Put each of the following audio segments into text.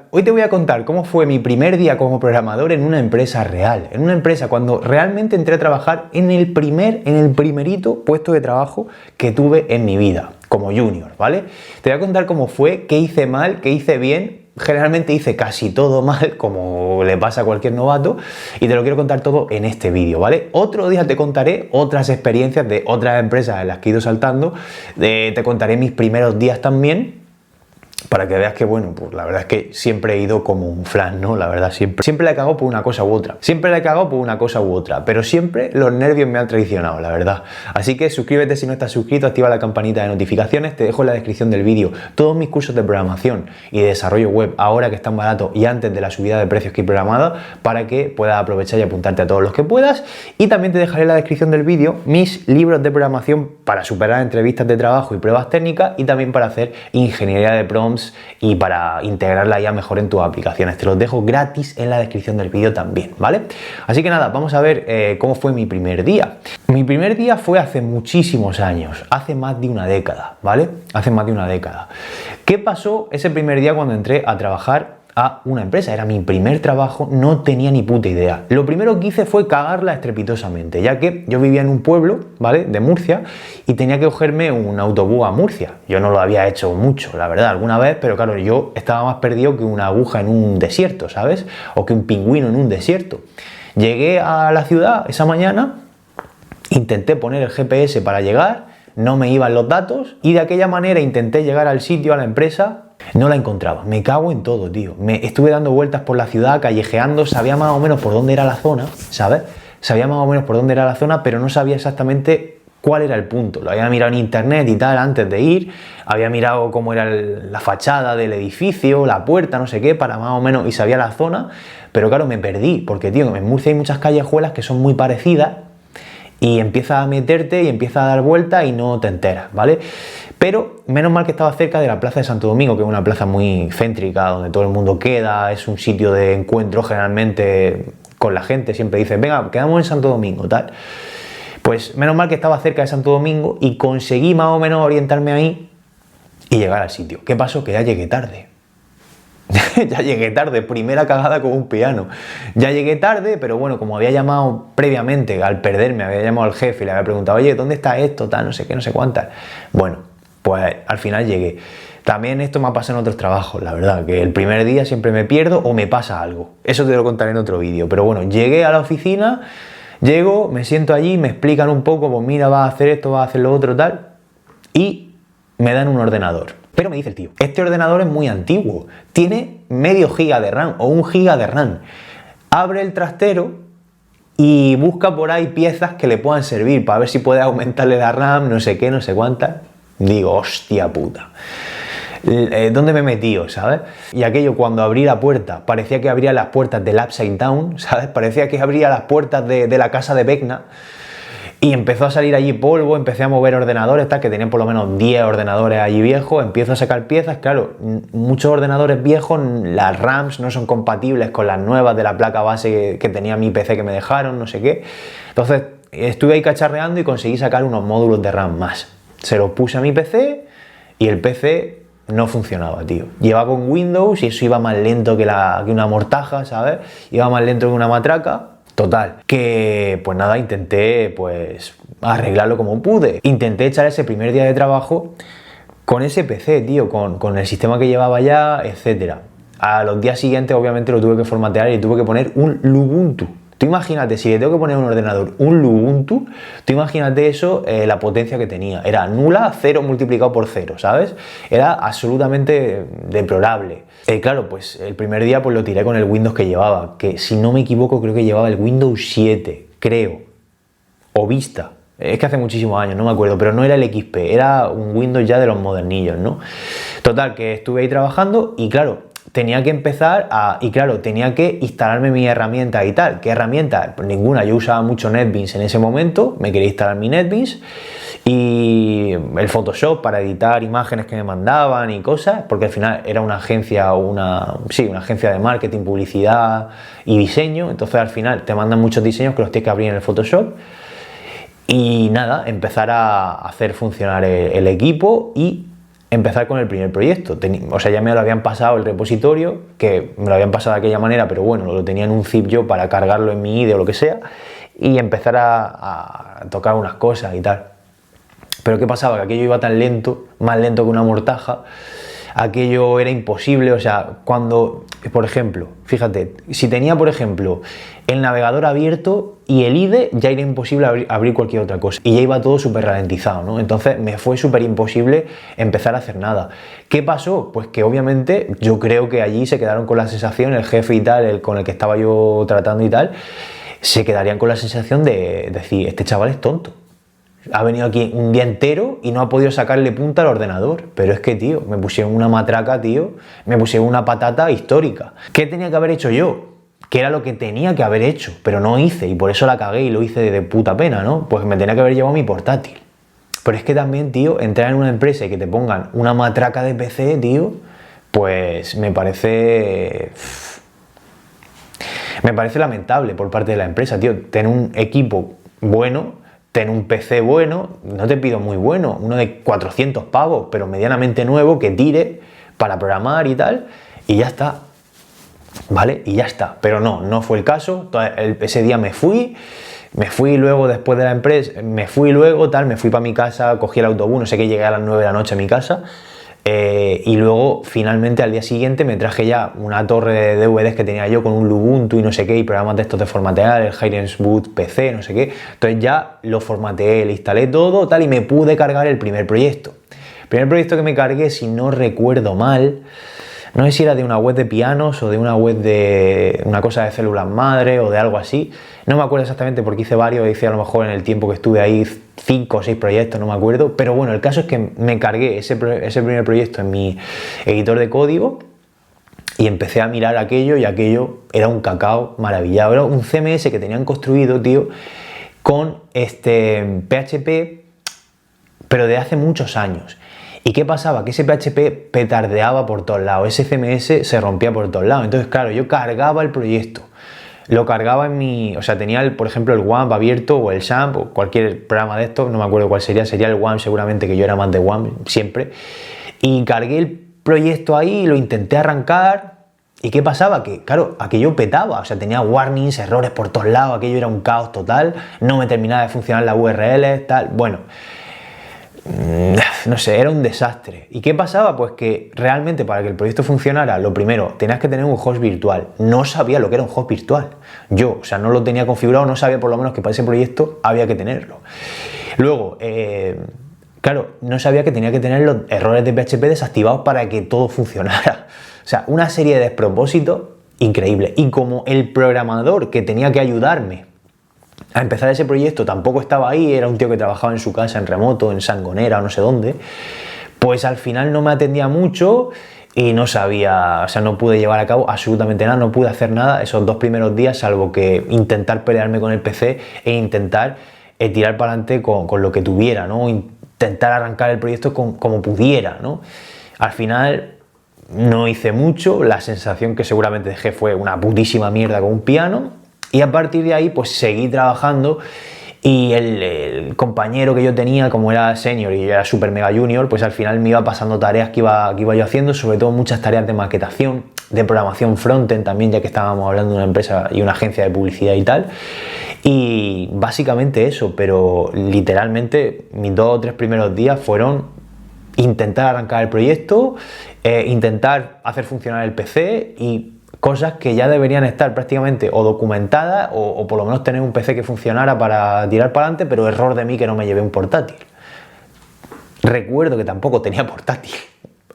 Hoy te voy a contar cómo fue mi primer día como programador en una empresa real. En una empresa cuando realmente entré a trabajar en el primerito puesto de trabajo que tuve en mi vida, como junior, ¿vale? Te voy a contar cómo fue, qué hice mal, qué hice bien. Generalmente hice casi todo mal, como le pasa a cualquier novato, y te lo quiero contar todo en este vídeo, ¿vale? Otro día te contaré otras experiencias de otras empresas en las que he ido saltando, te contaré mis primeros días también, para que veas que, bueno, pues la verdad es que siempre he ido como un flan, ¿no? La verdad, siempre la he cagado por una cosa u otra. Siempre la he cagado por una cosa u otra, pero siempre los nervios me han traicionado, la verdad. Así que suscríbete si no estás suscrito, activa la campanita de notificaciones, te dejo en la descripción del vídeo todos mis cursos de programación y de desarrollo web, ahora que están baratos y antes de la subida de precios que he programado, para que puedas aprovechar y apuntarte a todos los que puedas. Y también te dejaré en la descripción del vídeo mis libros de programación para superar entrevistas de trabajo y pruebas técnicas, y también para hacer ingeniería de prompts y para integrarla ya mejor en tus aplicaciones. Te los dejo gratis en la descripción del vídeo también, ¿vale? Así que nada, vamos a ver cómo fue mi primer día. Mi primer día fue hace muchísimos años, hace más de una década, ¿vale? Hace más de una década. ¿Qué pasó ese primer día cuando entré a trabajar a una empresa? Era mi primer trabajo, no tenía ni puta idea. Lo primero que hice fue cagarla estrepitosamente, ya que yo vivía en un pueblo, ¿vale?, de Murcia, y tenía que cogerme un autobús a Murcia. Yo no lo había hecho mucho, la verdad, alguna vez, pero claro, yo estaba más perdido que una aguja en un desierto, ¿sabes? O que un pingüino en un desierto. Llegué a la ciudad esa mañana, intenté poner el GPS para llegar, no me iban los datos, y de aquella manera intenté llegar al sitio, a la empresa. No la encontraba, me cago en todo, tío. Me estuve dando vueltas por la ciudad, callejeando, sabía más o menos por dónde era la zona, ¿sabes? Sabía más o menos por dónde era la zona, pero no sabía exactamente cuál era el punto. Lo había mirado en internet y tal antes de ir, había mirado cómo era la fachada del edificio, la puerta, no sé qué, para más o menos, y sabía la zona, pero claro, me perdí, porque, tío, en Murcia hay muchas callejuelas que son muy parecidas, y empiezas a meterte y empiezas a dar vueltas y no te enteras, ¿vale? Pero menos mal que estaba cerca de la Plaza de Santo Domingo, que es una plaza muy céntrica, donde todo el mundo queda, es un sitio de encuentro generalmente con la gente, siempre dice, venga, quedamos en Santo Domingo, tal. Pues menos mal que estaba cerca de Santo Domingo y conseguí más o menos orientarme ahí y llegar al sitio. ¿Qué pasó? Que ya llegué tarde. Ya llegué tarde, primera cagada con un piano. Ya llegué tarde, pero bueno, como había llamado previamente, al perderme, había llamado al jefe y le había preguntado, oye, ¿dónde está esto? Tal, no sé qué, no sé cuántas. Bueno, pues al final llegué. También esto me ha pasado en otros trabajos, la verdad, que el primer día siempre me pierdo o me pasa algo. Eso te lo contaré en otro vídeo. Pero bueno, llegué a la oficina, llego, me siento allí, me explican un poco, pues mira, vas a hacer esto, vas a hacer lo otro, tal, y me dan un ordenador. Pero me dice el tío, este ordenador es muy antiguo, tiene medio giga de RAM o 1 giga de RAM. Abre el trastero y busca por ahí piezas que le puedan servir para ver si puede aumentarle la RAM, no sé qué, no sé cuántas. Digo, hostia puta, ¿dónde me he metido, sabes? Y aquello, cuando abrí la puerta, parecía que abría las puertas del Upside Down, ¿sabes? Parecía que abría las puertas de la casa de Vecna. Y empezó a salir allí polvo, empecé a mover ordenadores, tal, que tenían por lo menos 10 ordenadores allí viejos, empiezo a sacar piezas, claro, muchos ordenadores viejos, las RAMs no son compatibles con las nuevas de la placa base que tenía mi PC que me dejaron, no sé qué. Entonces estuve ahí cacharreando y conseguí sacar unos módulos de RAM más. Se los puse a mi PC y el PC no funcionaba, tío. Llevaba con Windows y eso iba más lento que una mortaja, ¿sabes? Iba más lento que una matraca. Total, que pues nada, intenté pues arreglarlo como pude. Intenté echar ese primer día de trabajo con ese PC, tío, con el sistema que llevaba ya, etcétera. A los días siguientes obviamente lo tuve que formatear y tuve que poner un Lubuntu. Tú imagínate, si le tengo que poner a un ordenador un Lubuntu, tú imagínate eso, la potencia que tenía. Era nula, 0 multiplicado por 0, ¿sabes? Era absolutamente deplorable. Claro, pues el primer día pues lo tiré con el Windows que llevaba, que si no me equivoco creo que llevaba el Windows 7, creo, o Vista. Es que hace muchísimos años, no me acuerdo, pero no era el XP, era un Windows ya de los modernillos, ¿no? Total, que estuve ahí trabajando y claro, tenía que empezar tenía que instalarme mi herramienta y tal. ¿Qué herramienta? Pues ninguna, yo usaba mucho NetBeans en ese momento, me quería instalar mi NetBeans y el Photoshop para editar imágenes que me mandaban y cosas, porque al final era una agencia, una agencia de marketing, publicidad y diseño, entonces al final te mandan muchos diseños que los tienes que abrir en el Photoshop. Y nada, empezar a hacer funcionar el equipo y empezar con el primer proyecto. O sea, ya me lo habían pasado el repositorio, que me lo habían pasado de aquella manera, pero bueno, lo tenía en un zip yo para cargarlo en mi IDE o lo que sea, y empezar a tocar unas cosas y tal. Pero ¿qué pasaba? Que aquello iba tan lento, más lento que una mortaja, aquello era imposible. O sea, cuando, por ejemplo, fíjate, si tenía, por ejemplo, el navegador abierto y el IDE, ya era imposible abrir cualquier otra cosa, y ya iba todo súper ralentizado, ¿no? Entonces me fue súper imposible empezar a hacer nada. ¿Qué pasó? Pues que obviamente yo creo que allí se quedaron con la sensación, el jefe y tal, con el que estaba yo tratando y tal, se quedarían con la sensación de decir, este chaval es tonto. Ha venido aquí un día entero y no ha podido sacarle punta al ordenador. Pero es que, tío, me pusieron una matraca, tío, me pusieron una patata histórica. ¿Qué tenía que haber hecho yo? Que era lo que tenía que haber hecho, pero no hice, y por eso la cagué y lo hice de puta pena, ¿no? Pues me tenía que haber llevado mi portátil. Pero es que también, tío, entrar en una empresa y que te pongan una matraca de PC, tío, pues me parece lamentable por parte de la empresa, tío. Tener un equipo bueno, tener un PC bueno, no te pido muy bueno, uno de 400 pavos, pero medianamente nuevo, que tire para programar y tal, y ya está, ¿vale? Y ya está. Pero no fue el caso. Ese día me fui luego después de la empresa, me fui para mi casa, cogí el autobús, no sé qué, llegué a las 9 de la noche a mi casa. Y luego finalmente al día siguiente me traje ya una torre de DVDs que tenía yo con un Ubuntu y no sé qué, y programas de estos de formatear, el Highlands Boot PC, no sé qué. Entonces ya lo formateé, le instalé todo tal, y me pude cargar el primer proyecto. El primer proyecto que me cargué, si no recuerdo mal, no sé si era de una web de pianos o de una web de una cosa de células madre o de algo así. No me acuerdo exactamente porque hice varios, hice a lo mejor en el tiempo que estuve ahí 5 o 6 proyectos, no me acuerdo. Pero bueno, el caso es que me cargué ese primer proyecto en mi editor de código y empecé a mirar aquello, y aquello era un cacao maravillado. Era un CMS que tenían construido, tío, con PHP, pero de hace muchos años. ¿Y qué pasaba? Que ese PHP petardeaba por todos lados, ese CMS se rompía por todos lados. Entonces, claro, yo cargaba el proyecto, lo cargaba en mi... O sea, tenía, por ejemplo, el WAMP abierto, o el XAMPP, o cualquier programa de estos, no me acuerdo cuál sería el WAMP seguramente, que yo era más de WAMP siempre. Y cargué el proyecto ahí, lo intenté arrancar, ¿y qué pasaba? Que, claro, aquello petaba, o sea, tenía warnings, errores por todos lados, aquello era un caos total, no me terminaba de funcionar la URL, tal, bueno... No sé, era un desastre. ¿Y qué pasaba? Pues que realmente para que el proyecto funcionara, lo primero, tenías que tener un host virtual. No sabía lo que era un host virtual. Yo, o sea, no lo tenía configurado, no sabía por lo menos que para ese proyecto había que tenerlo. Luego, claro, no sabía que tenía que tener los errores de PHP desactivados para que todo funcionara. O sea, una serie de despropósitos increíbles. Y como el programador que tenía que ayudarme a empezar ese proyecto tampoco estaba ahí, era un tío que trabajaba en su casa en remoto, en Sangonera o no sé dónde, pues al final no me atendía mucho y no sabía, o sea, no pude llevar a cabo absolutamente nada, no pude hacer nada esos 2 primeros días, salvo que intentar pelearme con el PC e intentar tirar para adelante con lo que tuviera, ¿no? Intentar arrancar el proyecto como pudiera, ¿no? Al final no hice mucho, la sensación que seguramente dejé fue una putísima mierda con un piano. Y a partir de ahí, pues seguí trabajando, y el compañero que yo tenía, como era senior y yo era super mega junior, pues al final me iba pasando tareas que iba yo haciendo, sobre todo muchas tareas de maquetación, de programación frontend también, ya que estábamos hablando de una empresa y una agencia de publicidad y tal. Y básicamente eso, pero literalmente mis 2 o 3 primeros días fueron intentar arrancar el proyecto, intentar hacer funcionar el PC y cosas que ya deberían estar prácticamente o documentadas o por lo menos tener un PC que funcionara para tirar para adelante, pero error de mí que no me llevé un portátil. Recuerdo que tampoco tenía portátil.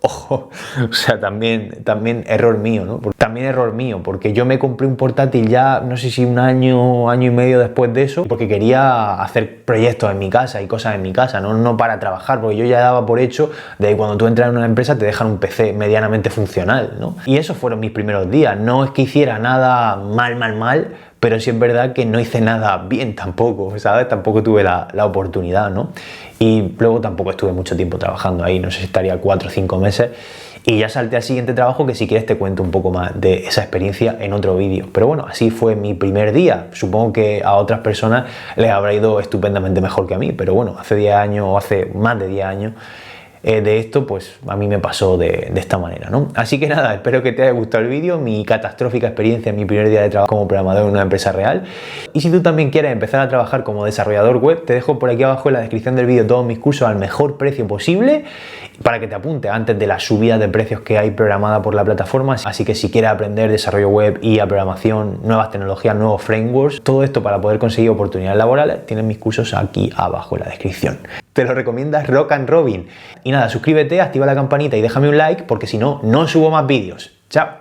Ojo, o sea, también error mío, ¿no? También error mío, porque yo me compré un portátil ya, no sé si un año y medio después de eso, porque quería hacer proyectos en mi casa y cosas en mi casa, no para trabajar, porque yo ya daba por hecho de que cuando tú entras en una empresa te dejan un PC medianamente funcional, ¿no? Y esos fueron mis primeros días. No es que hiciera nada mal, pero sí es verdad que no hice nada bien tampoco, ¿sabes? Tampoco tuve la oportunidad, ¿no? Y luego tampoco estuve mucho tiempo trabajando ahí, no sé si estaría 4 o 5 meses, y ya salté al siguiente trabajo, que si quieres te cuento un poco más de esa experiencia en otro vídeo. Pero bueno, así fue mi primer día. Supongo que a otras personas les habrá ido estupendamente mejor que a mí, pero bueno, hace 10 años o hace más de 10 años de esto, pues a mí me pasó de esta manera, ¿no? Así que nada, espero que te haya gustado el vídeo, mi catastrófica experiencia en mi primer día de trabajo como programador en una empresa real. Y si tú también quieres empezar a trabajar como desarrollador web, te dejo por aquí abajo en la descripción del vídeo todos mis cursos al mejor precio posible para que te apuntes antes de la subida de precios que hay programada por la plataforma. Así que si quieres aprender desarrollo web y a programación, nuevas tecnologías, nuevos frameworks, todo esto para poder conseguir oportunidades laborales, tienes mis cursos aquí abajo en la descripción. Te lo recomiendas Rock and Robin. Y nada, suscríbete, activa la campanita y déjame un like porque si no, no subo más vídeos. Chao.